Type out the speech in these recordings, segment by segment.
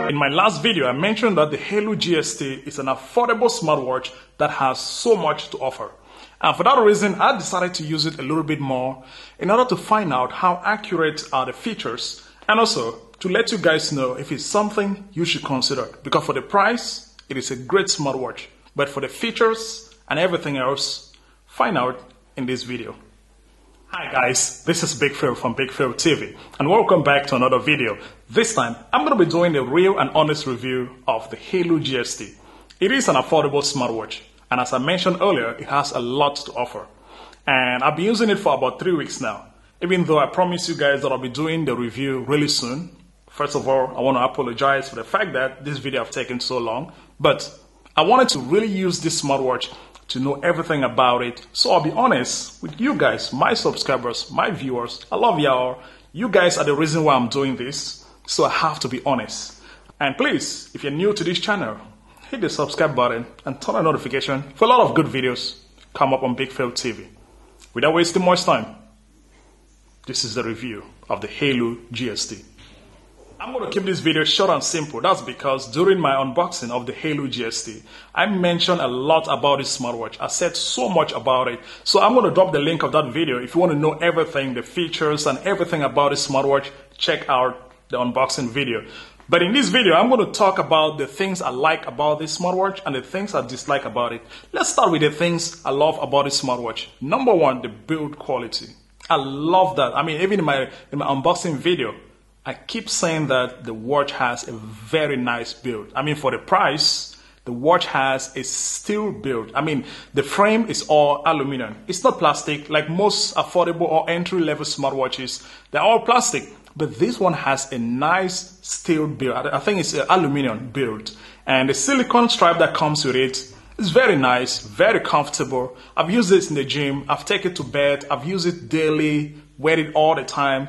in my last video, I mentioned that the Haylou GST is an affordable smartwatch that has so much to offer. And for that reason, I decided to use it a little bit more in order to find out how accurate are the features and also to let you guys know if it's something you should consider. Because for the price, it is a great smartwatch. But for the features and everything else, find out in this video. Hi guys, this is Big Phil from Big Phil TV and welcome back to another video. This time, I'm going to be doing a real and honest review of the Haylou GST. It is an affordable smartwatch and as I mentioned earlier, it has a lot to offer. And I've been using it for about 3 weeks now. Even though I promised you guys that I'll be doing the review really soon. First of all, I want to apologize for the fact that this video have taken so long. But I wanted to really use this smartwatch to know everything about it. So I'll be honest with you guys, my subscribers, my viewers. I love y'all. You guys are the reason why I'm doing this. So I have to be honest. And please, if you're new to this channel, hit the subscribe button and turn on notification for a lot of good videos come up on Big Phil TV. Without wasting much time, this is the review of the Haylou GST. I'm going to keep this video short and simple. That's because during my unboxing of the Haylou GST, I mentioned a lot about this smartwatch. I said so much about it. So I'm going to drop the link of that video. If you want to know everything, the features and everything about this smartwatch, check out the unboxing video. But in this video, I'm going to talk about the things I like about this smartwatch and the things I dislike about it. Let's start with the things I love about this smartwatch. Number one, the build quality. I love that. I mean, even in my unboxing video, I keep saying that the watch has a very nice build. I mean, for the price, the watch has a steel build. I mean, the frame is all aluminum. It's not plastic like most affordable or entry-level smartwatches. They're all plastic. But this one has a nice steel build. I think it's an aluminum build. And the silicone stripe that comes with it is very nice, very comfortable. I've used this in the gym. I've taken it to bed. I've used it daily, wear it all the time.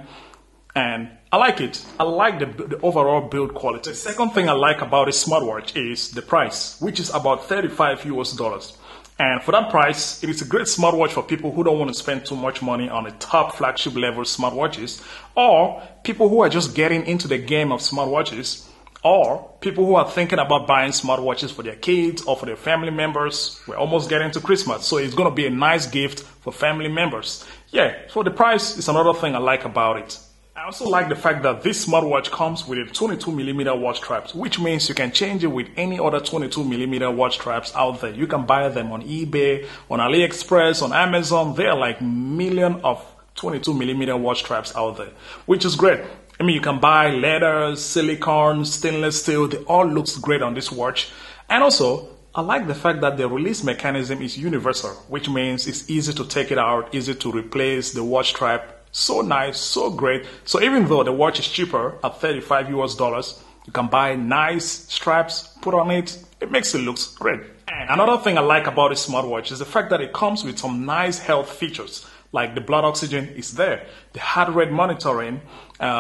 And I like it. I like the overall build quality. The second thing I like about this smartwatch is the price, which is about $35 US. And for that price, it is a great smartwatch for people who don't want to spend too much money on the top flagship level smartwatches, or people who are just getting into the game of smartwatches, or people who are thinking about buying smartwatches for their kids or for their family members. We're almost getting to Christmas, so it's going to be a nice gift for family members. Yeah, so the price is another thing I like about it. I also like the fact that this smartwatch comes with a 22mm watch strap, which means you can change it with any other 22mm watch straps out there. You can buy them on eBay, on AliExpress, on Amazon. There are like millions of 22mm watch straps out there, which is great. I mean, you can buy leather, silicone, stainless steel. They all looks great on this watch. And also, I like the fact that the release mechanism is universal, which means it's easy to take it out, easy to replace the watch strap. So nice, so great. So even though the watch is cheaper at $35 US, you can buy nice straps, put on it. It makes it look great. And another thing I like about this smartwatch is the fact that it comes with some nice health features, like the blood oxygen is there, the heart rate monitoring,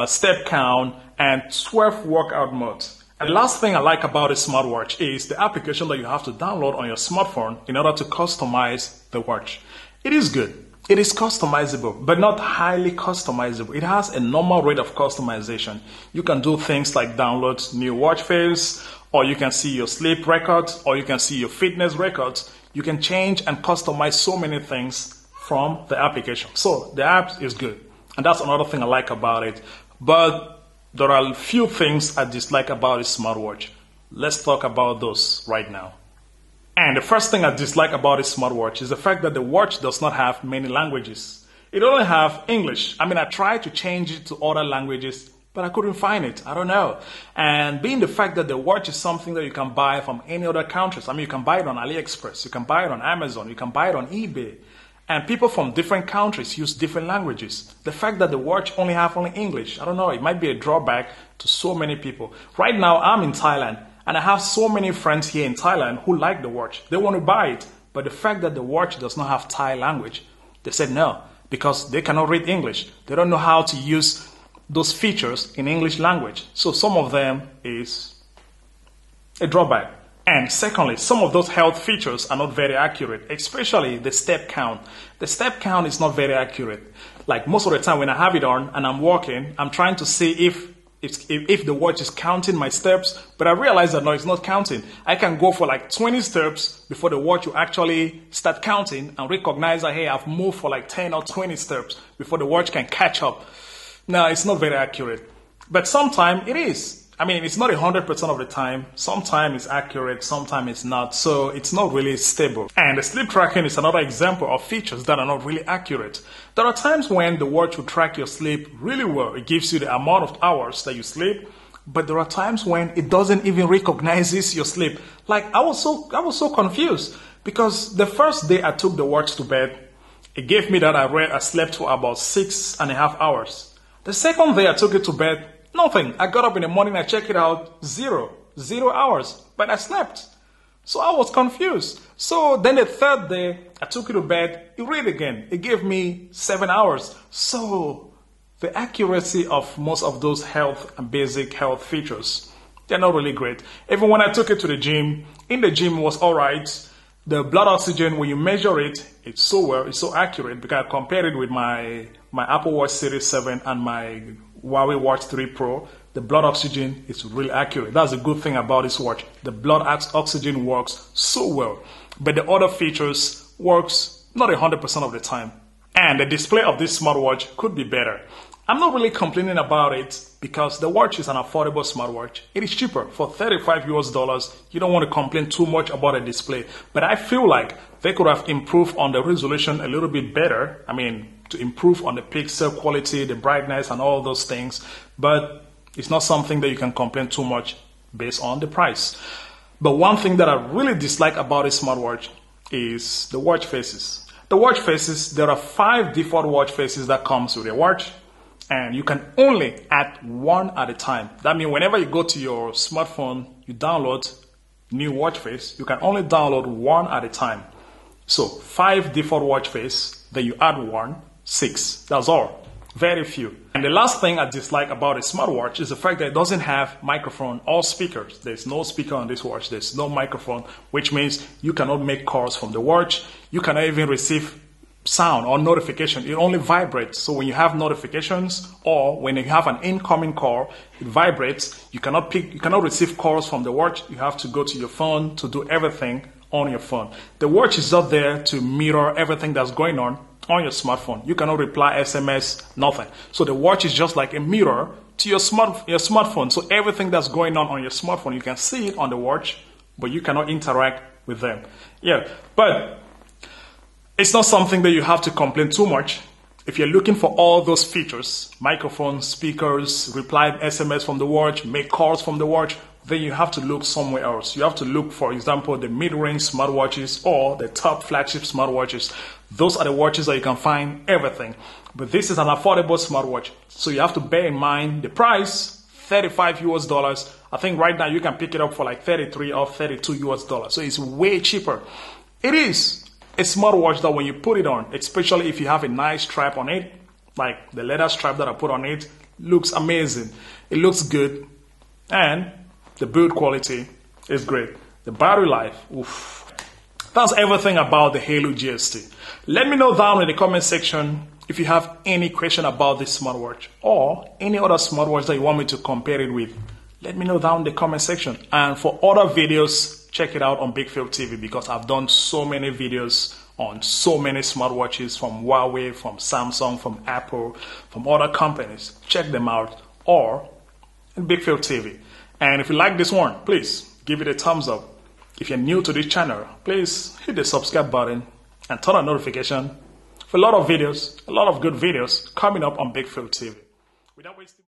step count, and 12 workout modes. And the last thing I like about this smartwatch is the application that you have to download on your smartphone in order to customize the watch. It is good. It is customizable, but not highly customizable. It has a normal rate of customization. You can do things like download new watch face, or you can see your sleep records, or you can see your fitness records. You can change and customize so many things from the application. So the app is good. And that's another thing I like about it. But there are a few things I dislike about this smartwatch. Let's talk about those right now. And the first thing I dislike about this smartwatch is the fact that the watch does not have many languages. It only has English. I mean, I tried to change it to other languages, but I couldn't find it. I don't know. And being the fact that the watch is something that you can buy from any other countries. I mean, you can buy it on AliExpress, you can buy it on Amazon, you can buy it on eBay. And people from different countries use different languages. The fact that the watch only has English, I don't know, it might be a drawback to so many people. Right now, I'm in Thailand. And I have so many friends here in Thailand who like the watch. They want to buy it. But the fact that the watch does not have Thai language, they said no, because they cannot read English. They don't know how to use those features in English language. So some of them is a drawback. And secondly, some of those health features are not very accurate, especially the step count. The step count is not very accurate. Like most of the time when I have it on and I'm walking, I'm trying to see if if the watch is counting my steps, but I realized that no, it's not counting. I can go for like 20 steps before the watch will actually start counting and recognize that, hey, I've moved for like 10 or 20 steps before the watch can catch up. No, it's not very accurate, but sometimes it is. I mean, it's not 100% of the time. Sometimes it's accurate, sometimes it's not. So it's not really stable. And the sleep tracking is another example of features that are not really accurate. There are times when the watch will track your sleep really well. It gives you the amount of hours that you sleep. But there are times when it doesn't even recognize your sleep. Like I was so confused because the first day I took the watch to bed, it gave me that I slept for about 6.5 hours. The second day I took it to bed, nothing. I got up in the morning, I checked it out, 0 hours, but I slept. So I was confused. So then the third day, I took it to bed, it read again. It gave me 7 hours. So the accuracy of most of those health and basic health features, they're not really great. Even when I took it to the gym, in the gym it was all right. The blood oxygen, when you measure it, it's so accurate because I compared it with my Apple Watch Series 7 and my Huawei Watch 3 Pro. The blood oxygen is really accurate. That's a good thing about this watch. The blood oxygen works so well, but the other features works not 100% of the time. And the display of this smartwatch could be better. I'm not really complaining about it because the watch is an affordable smartwatch. It is cheaper for $35 US. You don't want to complain too much about the display, but I feel like they could have improved on the resolution a little bit better. I mean, to improve on the pixel quality, the brightness and all those things, but it's not something that you can complain too much based on the price. But one thing that I really dislike about a smartwatch is the watch faces. The watch faces, there are 5 default watch faces that comes with a watch, and you can only add one at a time. That means whenever you go to your smartphone, you download new watch face, you can only download one at a time. So 5 default watch face, then you add one, 6. That's all. Very few. And the last thing I dislike about a smartwatch is the fact that it doesn't have microphone or speakers. There's no speaker on this watch. There's no microphone, which means you cannot make calls from the watch. You cannot even receive sound or notification. It only vibrates. So when you have notifications or when you have an incoming call, it vibrates. You cannot receive calls from the watch. You have to go to your phone to do everything on your phone. The watch is not there to mirror everything that's going on your smartphone. You cannot reply SMS, nothing. So the watch is just like a mirror to your smartphone. So everything that's going on your smartphone, you can see it on the watch, but you cannot interact with them. Yeah, but it's not something that you have to complain too much. If you're looking for all those features, microphone, speakers, reply SMS from the watch, make calls from the watch, then you have to look somewhere else. You have to look, for example, the mid-range smartwatches or the top flagship smartwatches. Those are the watches that you can find everything. But this is an affordable smartwatch. So you have to bear in mind the price, $35 US. I think right now you can pick it up for like 33 or 32 US. So it's way cheaper. It is a smartwatch that when you put it on, especially if you have a nice strap on it, like the leather strap that I put on it, looks amazing. It looks good. And the build quality is great. The battery life, oof. That's everything about the Haylou GST. Let me know down in the comment section if you have any question about this smartwatch or any other smartwatch that you want me to compare it with. Let me know down in the comment section. And for other videos, check it out on Big Phil TV because I've done so many videos on so many smartwatches from Huawei, from Samsung, from Apple, from other companies. Check them out or in Big Phil TV. And if you like this one, please give it a thumbs up. If you're new to this channel, please hit the subscribe button and turn on notification for a lot of videos, a lot of good videos coming up on Big Phil TV. Without wasting